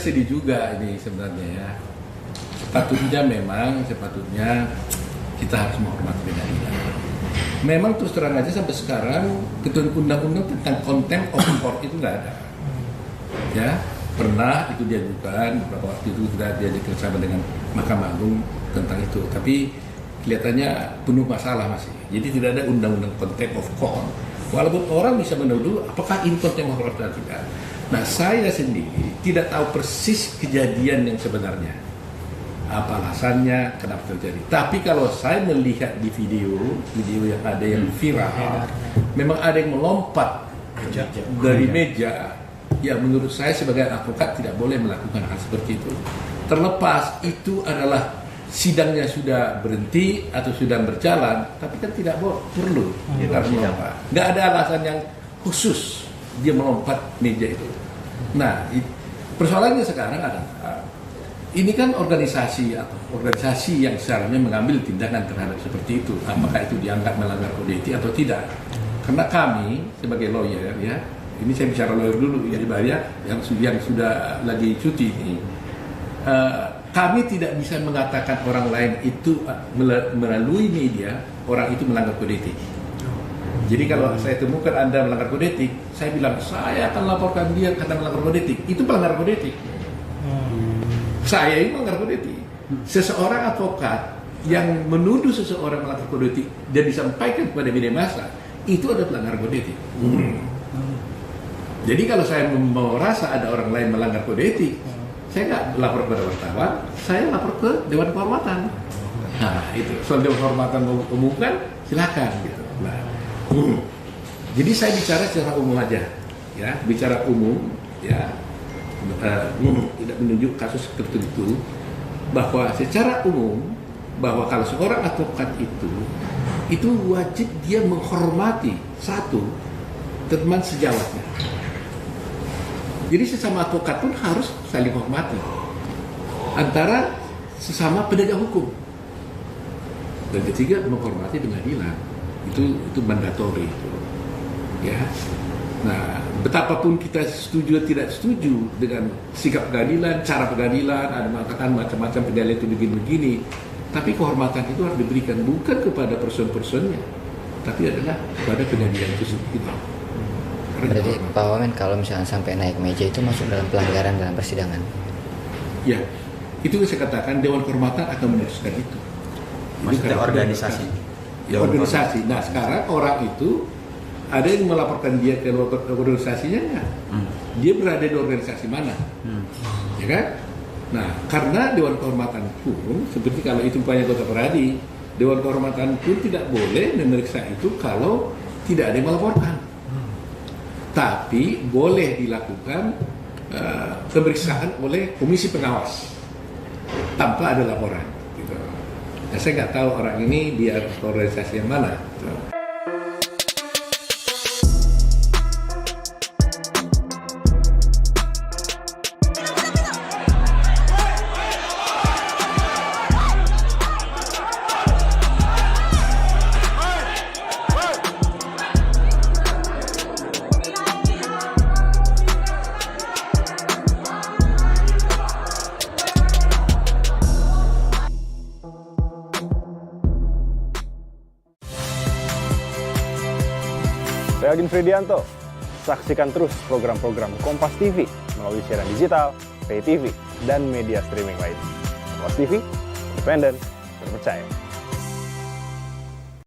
sedih juga ini sebenarnya ya. Sepatutnya kita harus menghormati pengadilan. Memang terus terang aja sampai sekarang ketentuan undang-undang tentang contempt of court itu nggak ada. Ya, pernah itu diajukan beberapa waktu itu sudah diajak bersama dengan Mahkamah Agung tentang itu, tapi kelihatannya penuh masalah masih. Jadi tidak ada undang-undang contempt of court. Walaupun orang bisa menuduh apakah ini contempt of court atau tidak. Nah, saya sendiri tidak tahu persis kejadian yang sebenarnya. Apa alasannya, kenapa terjadi. Tapi kalau saya melihat di video yang ada yang viral, memang ada yang melompat dari meja. Ya, menurut saya sebagai advokat tidak boleh melakukan hal seperti itu. Terlepas itu adalah sidangnya sudah berhenti atau sudah berjalan, tapi kan tidak perlu kita melompat. Nggak ada alasan yang khusus dia melompat meja itu. Nah, persoalannya sekarang adalah ini kan organisasi yang seharusnya mengambil tindakan terhadap seperti itu. Apakah itu dianggap melanggar kode etik atau tidak? Karena kami sebagai lawyer ya, ini saya bicara lawyer dulu ya, yang sudah lagi cuti ini. Kami tidak bisa mengatakan orang lain itu melalui media orang itu melanggar kode etik. Jadi kalau saya temukan Anda melanggar kode etik, saya bilang saya akan laporkan dia karena melanggar kode etik. Itu pelanggar kode etik. Saya ini melanggar kode etik. Seseorang advokat yang menuduh seseorang melanggar kode etik dan disampaikan kepada media massa, itu ada pelanggar kode etik. Jadi kalau saya merasa ada orang lain melanggar kode etik, saya nggak lapor kepada wartawan, saya lapor ke Dewan Kehormatan. Nah, itu soal Dewan Kehormatan umumkan, silakan gitu. Nah, jadi saya bicara secara umum aja, ya, bicara umum, ya. Tidak menunjuk kasus tertentu, bahwa secara umum bahwa kalau seorang advokat itu wajib dia menghormati satu teman sejawatnya. Jadi sesama advokat pun harus saling hormati antara sesama penegak hukum. Dan ketiga, menghormati pengadilan. Itu mandatori itu. Ya. Nah, betapapun kita setuju atau tidak setuju dengan sikap pengadilan, cara pengadilan, ada mengatakan macam-macam pengadilan itu begini-begini, tapi kehormatan itu harus diberikan bukan kepada person-personnya, tapi adalah kepada pengadilan itu sendiri. Berarti Pak Wamen kalau misalnya sampai naik meja itu masuk dalam pelanggaran dalam persidangan? Ya, itu yang saya katakan Dewan Kehormatan akan memutuskan itu. Maksudnya organisasi? Ya, organisasi. Nah, sekarang orang itu ada yang melaporkan dia ke organisasinya nggak? Dia berada di organisasi mana? Ya kan? Nah, karena Dewan Kehormatan pun, seperti kalau itu banyak Dr. Peradi, Dewan Kehormatan pun tidak boleh memeriksa itu kalau tidak ada yang melaporkan. Tapi boleh dilakukan pemeriksaan oleh komisi pengawas tanpa ada laporan. Gitu. Nah, saya nggak tahu orang ini di organisasi yang mana. Gitu. Saya Agin Fridianto. Saksikan terus program-program Kompas TV melalui siaran digital, pay TV, dan media streaming lain. Kompas TV, independen, terpercaya.